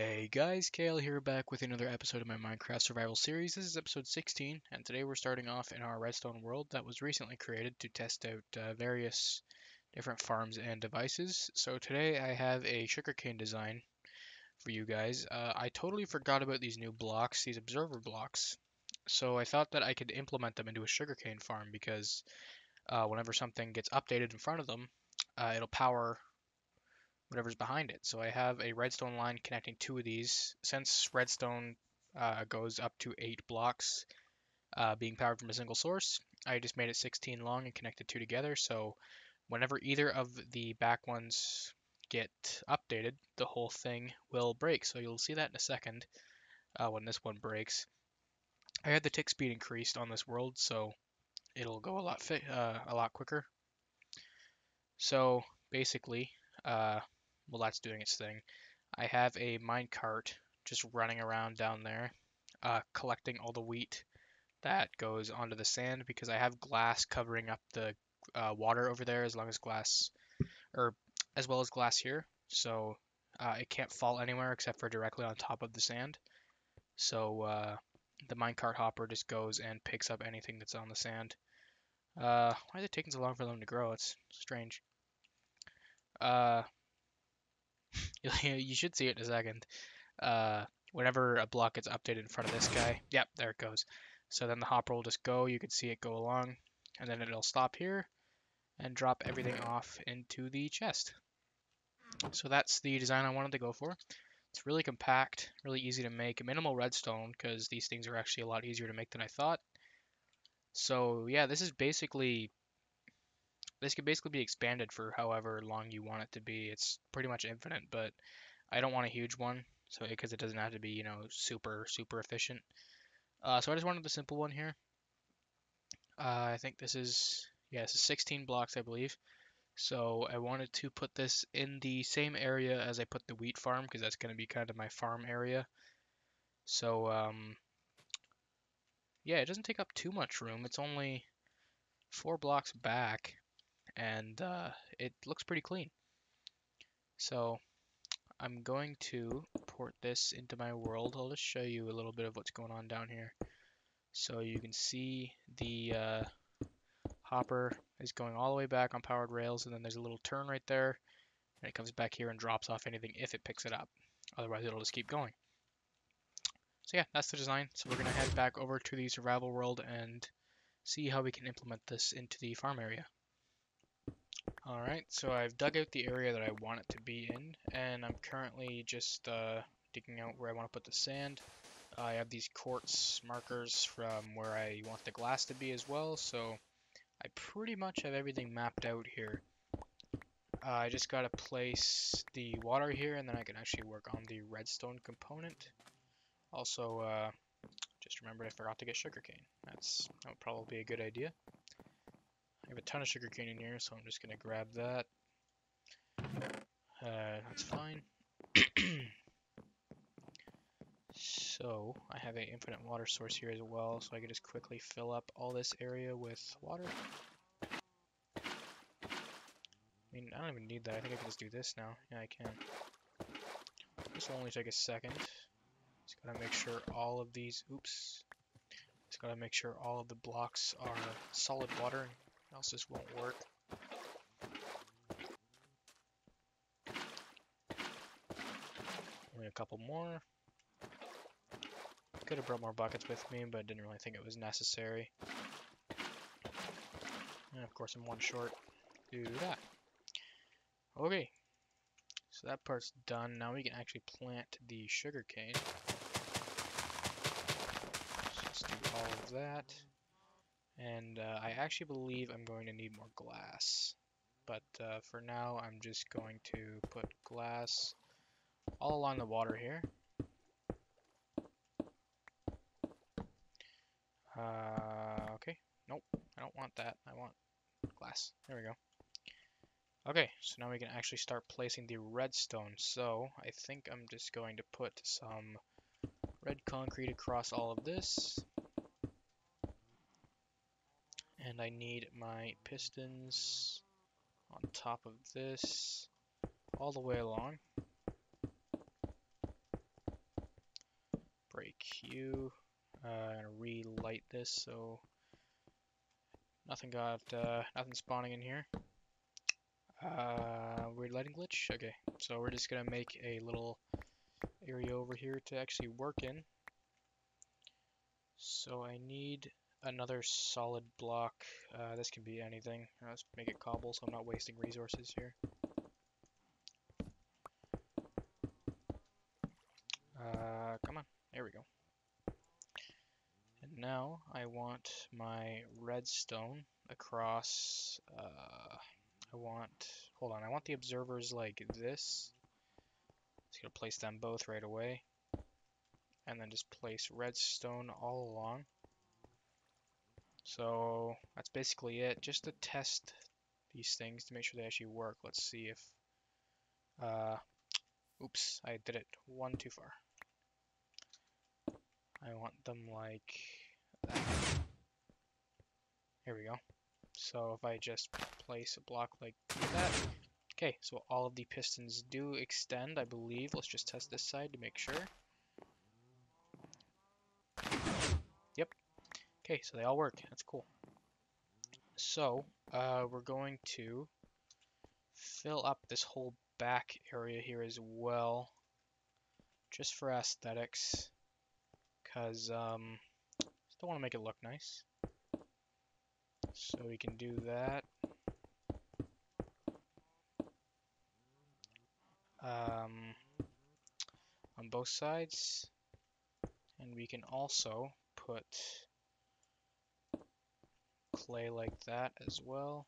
Hey guys, Kale here back with another episode of my Minecraft survival series. This is episode 16, and today we're starting off in our redstone world that was recently created to test out various different farms and devices. So today I have a sugarcane design for you guys. I totally forgot about these new blocks, these observer blocks. So I thought that I could implement them into a sugarcane farm because whenever something gets updated in front of them, it'll power whatever's behind it. So I have a redstone line connecting two of these. Since redstone goes up to 8 blocks being powered from a single source, I just made it 16 long and connected two together. So whenever either of the back ones get updated, the whole thing will break. So you'll see that in a second when this one breaks. I had the tick speed increased on this world, so it'll go a lot quicker. So basically, well, that's doing its thing. I have a minecart just running around down there, collecting all the wheat that goes onto the sand because I have glass covering up the water over there or as well as glass here, so it can't fall anywhere except for directly on top of the sand. So the minecart hopper just goes and picks up anything that's on the sand. Why is it taking so long for them to grow? It's strange. Uh, you should see it in a second. uh, Whenever a block gets updated in front of this guy, yep, there it goes. So then the hopper will just go, you can see it go along, and then it'll stop here and drop everything off into the chest. So that's the design I wanted to go for. It's really compact, really easy to make, minimal redstone because these things are actually a lot easier to make than I thought. So yeah, this could basically be expanded for however long you want it to be. It's pretty much infinite, but I don't want a huge one, so because it doesn't have to be, super efficient. So I just wanted the simple one here. I think this is 16 blocks, I believe. So I wanted to put this in the same area as I put the wheat farm because that's going to be kind of my farm area. So yeah, it doesn't take up too much room. It's only 4 blocks back, and it looks pretty clean. So I'm going to port this into my world. I'll just show you a little bit of what's going on down here. So you can see the hopper is going all the way back on powered rails, and then there's a little turn right there, and it comes back here and drops off anything if it picks it up. Otherwise, it'll just keep going. So yeah, that's the design. So we're gonna head back over to the survival world and see how we can implement this into the farm area. Alright, so I've dug out the area that I want it to be in, and I'm currently just digging out where I want to put the sand. I have these quartz markers from where I want the glass to be as well, so I pretty much have everything mapped out here. I just gotta place the water here, and then I can actually work on the redstone component. Also, just remembered I forgot to get sugarcane. That would probably be a good idea. I have a ton of sugarcane in here, so I'm just gonna grab that. That's fine. So I have an infinite water source here as well, so I can just quickly fill up all this area with water. I mean, I don't even need that. I think I can just do this now. Yeah, I can. This will only take a second. Just gotta make sure all of these, oops. Just gotta make sure all of the blocks are solid water, else this won't work. Only a couple more. Could have brought more buckets with me, but didn't really think it was necessary. And of course I'm one short. Do that. Okay. So that part's done. Now we can actually plant the sugarcane. So let's do all of that. And I actually believe I'm going to need more glass. But for now, I'm just going to put glass all along the water here. Okay. Nope, I don't want that. I want glass. There we go. Okay, so now we can actually start placing the redstone. So I think I'm just going to put some red concrete across all of this. And I need my pistons on top of this all the way along. you. And relight this so nothing spawning in here. Weird lighting glitch. Okay, so we're just gonna make a little area over here to actually work in. So I need another solid block. This can be anything. Let's make it cobble so I'm not wasting resources here. Come on. There we go. And now I want my redstone across. Hold on. I want the observers like this. Just gonna place them both right away. And then just place redstone all along. So that's basically it. Just to test these things to make sure they actually work. Let's see if, oops, I did it one too far. I want them like that. Here we go. So if I just place a block like that. Okay, so all of the pistons do extend, I believe. Let's just test this side to make sure. Yep. Okay, so they all work. That's cool. So, we're going to fill up this whole back area here as well, just for aesthetics, because still want to make it look nice. So we can do that. On both sides, and we can also put clay like that as well.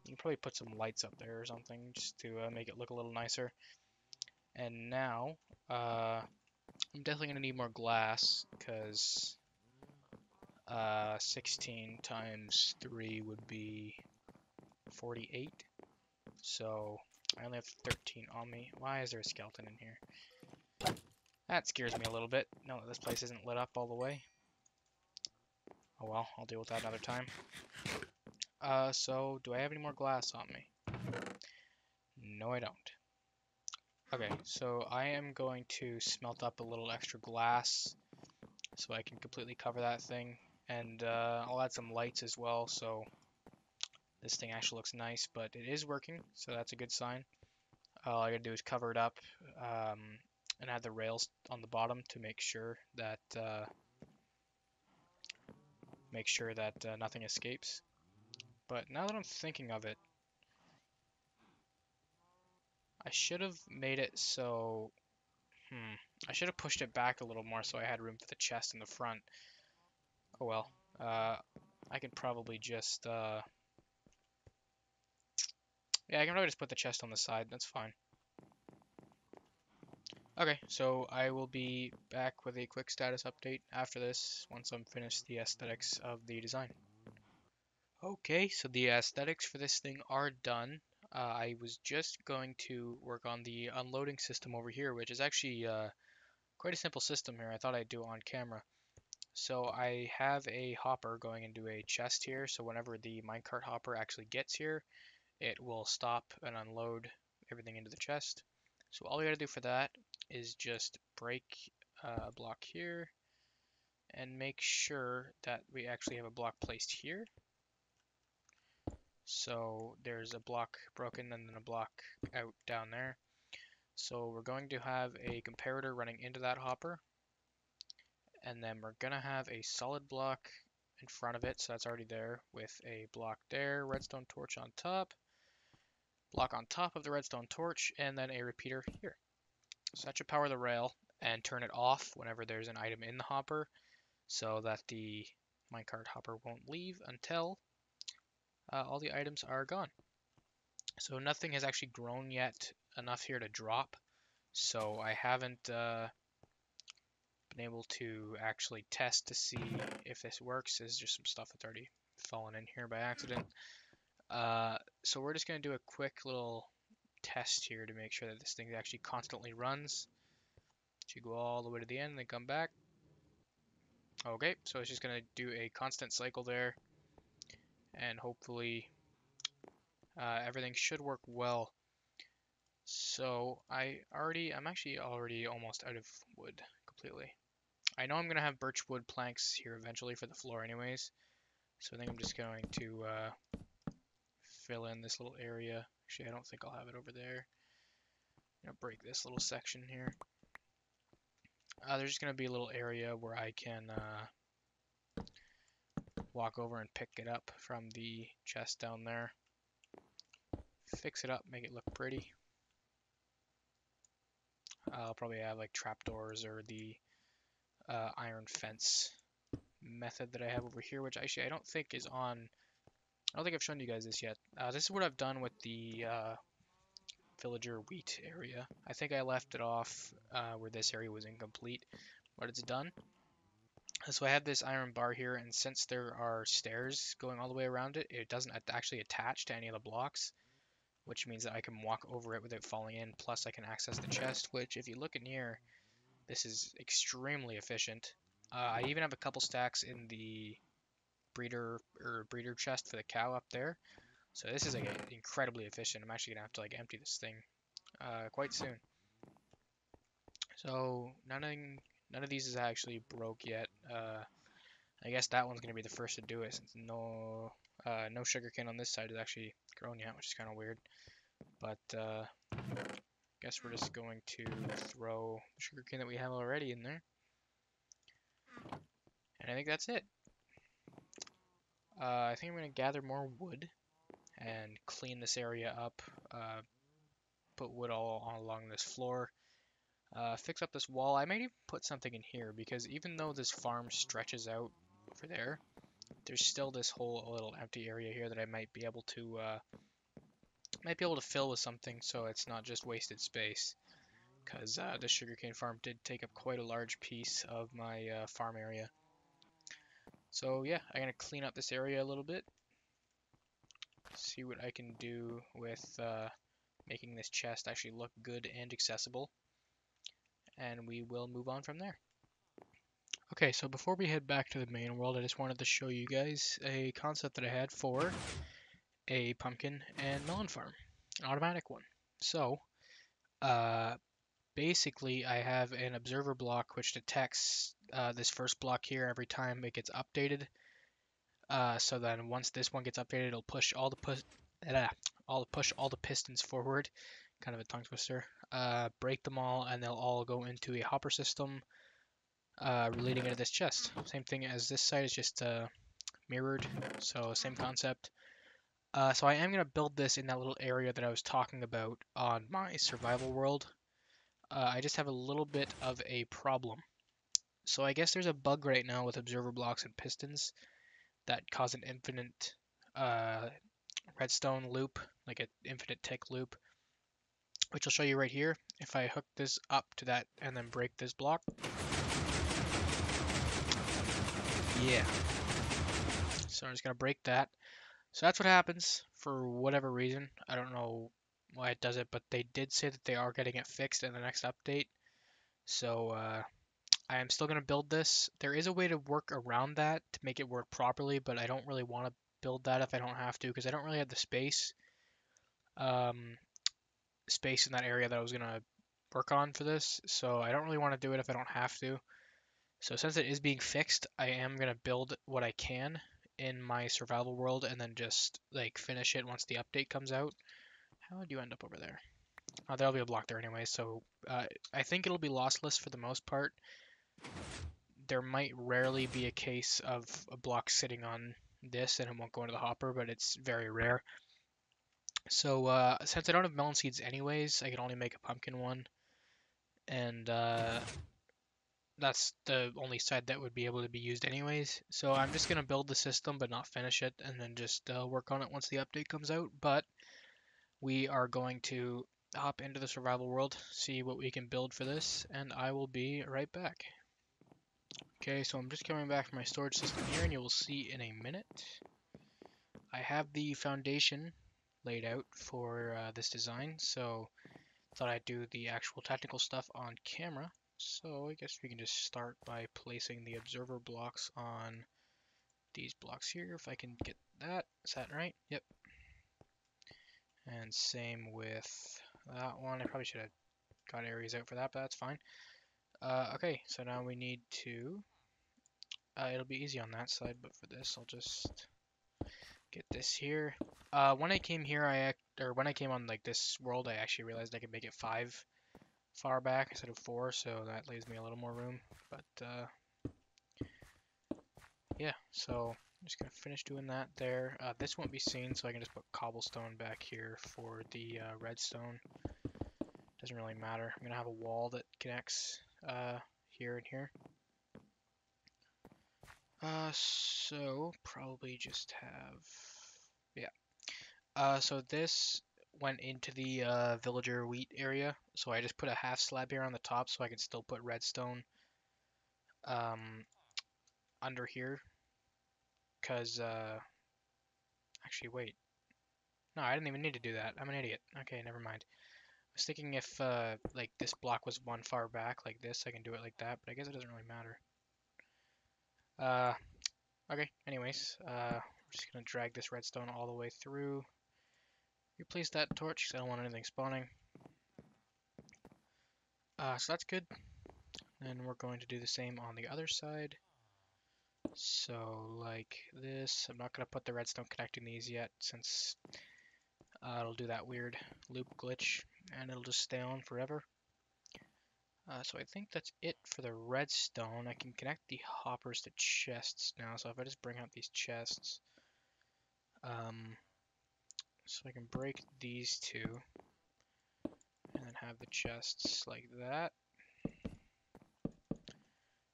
You can probably put some lights up there or something just to make it look a little nicer. And now, I'm definitely going to need more glass because 16 times 3 would be 48. So I only have 13 on me. Why is there a skeleton in here? That scares me a little bit. No, this place isn't lit up all the way. Oh well, I'll deal with that another time. So do I have any more glass on me? No, I don't. Okay, so I am going to smelt up a little extra glass so I can completely cover that thing. And I'll add some lights as well, so this thing actually looks nice, but it is working, so that's a good sign. All I gotta do is cover it up and add the rails on the bottom to make sure that nothing escapes. But now that I'm thinking of it, I should have made it so... I should have pushed it back a little more so I had room for the chest in the front. Oh well. I could probably just... Yeah, I can probably just put the chest on the side. That's fine. Okay, so I will be back with a quick status update after this, once I'm finished the aesthetics of the design. Okay, so the aesthetics for this thing are done. I was just going to work on the unloading system over here, which is actually quite a simple system here. I thought I'd do it on camera. So I have a hopper going into a chest here, so whenever the minecart hopper actually gets here, it will stop and unload everything into the chest. So all we gotta do for that is just break a block here and make sure that we actually have a block placed here. So there's a block broken and then a block out down there. So we're going to have a comparator running into that hopper. And then we're going to have a solid block in front of it, so that's already there, with a block there, redstone torch on top, block on top of the redstone torch, and then a repeater here. So that should power the rail and turn it off whenever there's an item in the hopper, so that the minecart hopper won't leave until all the items are gone. So nothing has actually grown yet enough here to drop, so I haven't been able to actually test to see if this works. There's just some stuff that's already fallen in here by accident. So we're just going to do a quick little test here to make sure that this thing actually constantly runs. So you go all the way to the end and then come back. Okay, so it's just going to do a constant cycle there, and hopefully everything should work well. So I'm actually already almost out of wood completely. I know I'm gonna have birch wood planks here eventually for the floor anyways. So I think I'm just going to fill in this little area. Actually, I don't think I'll have it over there. I'm gonna break this little section here. There's just gonna be a little area where I can walk over and pick it up from the chest down there. Fix it up, make it look pretty. I'll probably have like trapdoors or the iron fence method that I have over here, which actually I don't think is on. I don't think I've shown you guys this yet. This is what I've done with the villager wheat area. I think I left it off where this area was incomplete, but it's done. So I have this iron bar here, and since there are stairs going all the way around it, it doesn't actually attach to any of the blocks, which means that I can walk over it without falling in. Plus, I can access the chest, which if you look in here, this is extremely efficient. I even have a couple stacks in the breeder chest for the cow up there. So this is like incredibly efficient. I'm actually gonna have to like empty this thing quite soon. So none of these is actually broke yet. I guess that one's gonna be the first to do it since no sugarcane on this side is actually grown yet, which is kind of weird. But guess we're just going to throw the sugarcane that we have already in there, and I think that's it. I think I'm gonna gather more wood and clean this area up. Put wood all along this floor. Fix up this wall. I might even put something in here because even though this farm stretches out over there, there's still this whole little empty area here that I might be able to fill with something, so it's not just wasted space. Because the sugarcane farm did take up quite a large piece of my farm area. So yeah, I'm gonna clean up this area a little bit. See what I can do with making this chest actually look good and accessible. And we will move on from there. Okay, so before we head back to the main world, I just wanted to show you guys a concept that I had for a pumpkin and melon farm, an automatic one. So, basically, I have an observer block which detects this first block here every time it gets updated. So then once this one gets updated, it'll push all the pistons forward, kind of a tongue twister. Break them all, and they'll all go into a hopper system relating into this chest. Same thing as this side is just mirrored, so same concept. So I am going to build this in that little area that I was talking about on my survival world. I just have a little bit of a problem. So I guess there's a bug right now with observer blocks and pistons that cause an infinite redstone loop, like an infinite tick loop, which I'll show you right here. If I hook this up to that and then break this block. Yeah. So I'm just going to break that. So that's what happens for whatever reason. I don't know why it does it, but they did say that they are getting it fixed in the next update. So I am still going to build this. There is a way to work around that to make it work properly, but I don't really want to build that if I don't have to because I don't really have the space in that area that I was going to work on for this. So I don't really want to do it if I don't have to. So since it is being fixed, I am going to build what I can in my survival world and then just like finish it once the update comes out. How would you end up over there? Oh, there'll be a block there anyway, so I think it'll be lossless for the most part. There might rarely be a case of a block sitting on this and it won't go into the hopper, but it's very rare. So since I don't have melon seeds anyways, I can only make a pumpkin one. And that's the only side that would be able to be used anyways. So I'm just going to build the system but not finish it and then just work on it once the update comes out. But we are going to hop into the survival world, see what we can build for this, and I will be right back. Okay, so I'm just coming back from my storage system here, and you will see in a minute. I have the foundation laid out for this design, so thought I'd do the actual technical stuff on camera. So I guess we can just start by placing the observer blocks on these blocks here, if I can get that. Is that right? Yep. And same with that one. I probably should have got areas out for that, but that's fine. Okay, so now we need to... it'll be easy on that side, but for this, I'll just get this here. When I came here, or when I came on like this world, I actually realized I could make it 5 far back instead of 4, so that leaves me a little more room. But yeah, so I'm just gonna finish doing that there. This won't be seen, so I can just put cobblestone back here for the redstone. Doesn't really matter. I'm gonna have a wall that connects here and here. So probably just have, yeah. So this went into the villager wheat area, so I just put a half slab here on the top, so I can still put redstone um, under here. Cause actually, wait, no, I didn't even need to do that. I'm an idiot. Okay, never mind. I was thinking if like this block was one far back like this, I can do it like that, but I guess it doesn't really matter. Uh, okay. Anyways, we're just gonna drag this redstone all the way through. Replace that torch because I don't want anything spawning. So that's good. Then we're going to do the same on the other side. So like this, I'm not going to put the redstone connecting these yet since it'll do that weird loop glitch and it'll just stay on forever. So I think that's it for the redstone. I can connect the hoppers to chests now. So if I just bring out these chests, so I can break these two and then have the chests like that.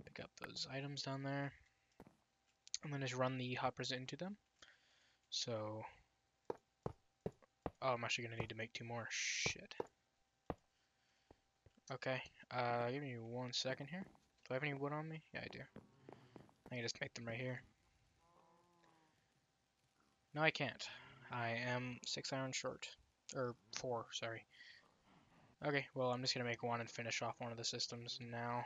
Pick up those items down there and then just run the hoppers into them. So, oh, I'm actually gonna need to make 2 more. Shit. Okay, give me 1 second here. Do I have any wood on me? Yeah, I do. I can just make them right here. No, I can't. I am 6 iron short. Or 4, sorry. Okay, well, I'm just gonna make 1 and finish off one of the systems now.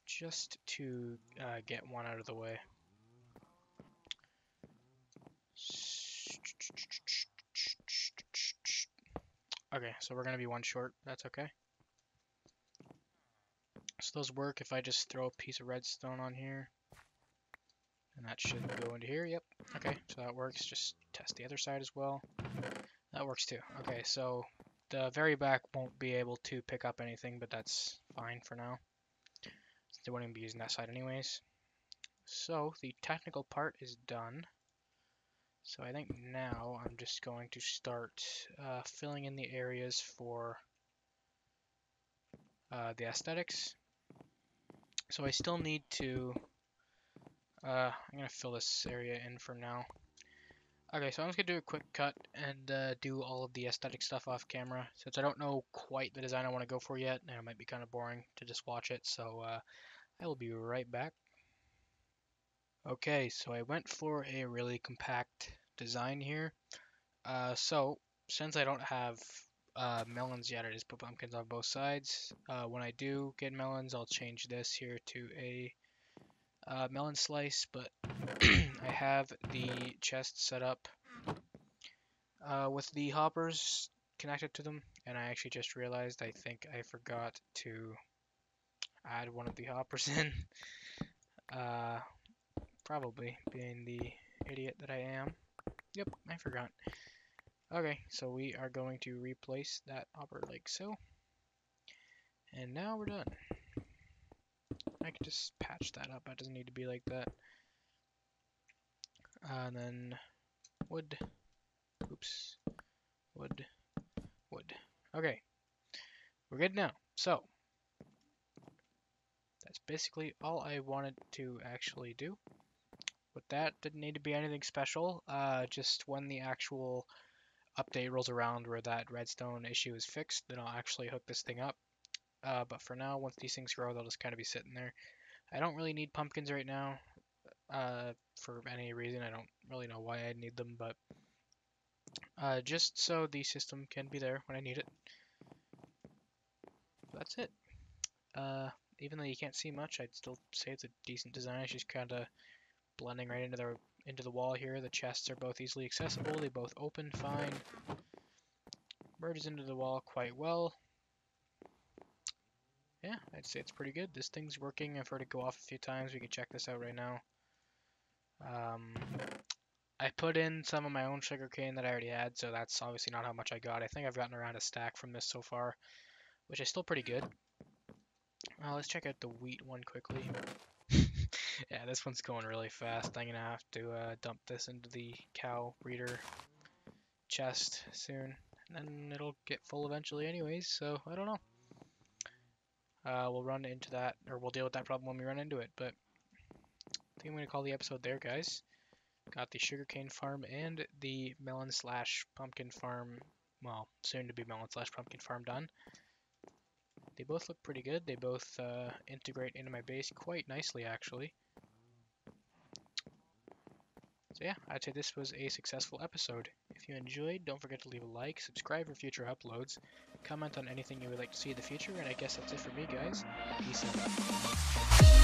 Just to get 1 out of the way. Okay, so we're gonna be 1 short. That's okay. So those work if I just throw a piece of redstone on here. And that should go into here. Yep. Okay, so that works. Just test the other side as well. That works too. Okay, so the very back won't be able to pick up anything, but that's fine for now. They won't even be using that side anyways. So the technical part is done. So I think now I'm just going to start filling in the areas for the aesthetics. So I still need to, I'm going to fill this area in for now. Okay, so I'm just going to do a quick cut and do all of the aesthetic stuff off camera. Since I don't know quite the design I want to go for yet, and it might be kind of boring to just watch it, so I will be right back. Okay, so I went for a really compact design here. So since I don't have melons yet, I just put pumpkins on both sides. When I do get melons, I'll change this here to a melon slice, but I have the chest set up with the hoppers connected to them, and I actually just realized I think I forgot to add one of the hoppers in. Probably being the idiot that I am. Yep, I forgot. Okay, so we are going to replace that hopper like so. And now we're done. I can just patch that up. That doesn't need to be like that. And then wood. Oops. Wood. Wood. Okay. We're good now. So, that's basically all I wanted to actually do. With that, didn't need to be anything special. Just when the actual update rolls around where that redstone issue is fixed, then I'll actually hook this thing up. But for now, once these things grow, they'll just kind of be sitting there. I don't really need pumpkins right now for any reason. I don't really know why I need them, but just so the system can be there when I need it. That's it. Even though you can't see much, I'd still say it's a decent design. It's just kind of blending right into the into the wall here. The chests are both easily accessible. They both open fine. Merges into the wall quite well. Yeah, I'd say it's pretty good. This thing's working. I've heard it go off a few times. We can check this out right now. I put in some of my own sugarcane that I already had, so that's obviously not how much I got. I think I've gotten around a stack from this so far, which is still pretty good. Let's check out the wheat one quickly. Yeah, this one's going really fast. I'm gonna have to dump this into the cow breeder chest soon, and then it'll get full eventually anyways, so I don't know. We'll run into that, or we'll deal with that problem when we run into it, but I think I'm gonna call the episode there, guys. Got the sugarcane farm and the melon slash pumpkin farm, well, soon to be melon slash pumpkin farm done. They both look pretty good. They both integrate into my base quite nicely, actually. So yeah, I'd say this was a successful episode. If you enjoyed, don't forget to leave a like, subscribe for future uploads, comment on anything you would like to see in the future, and I guess that's it for me, guys. Peace out.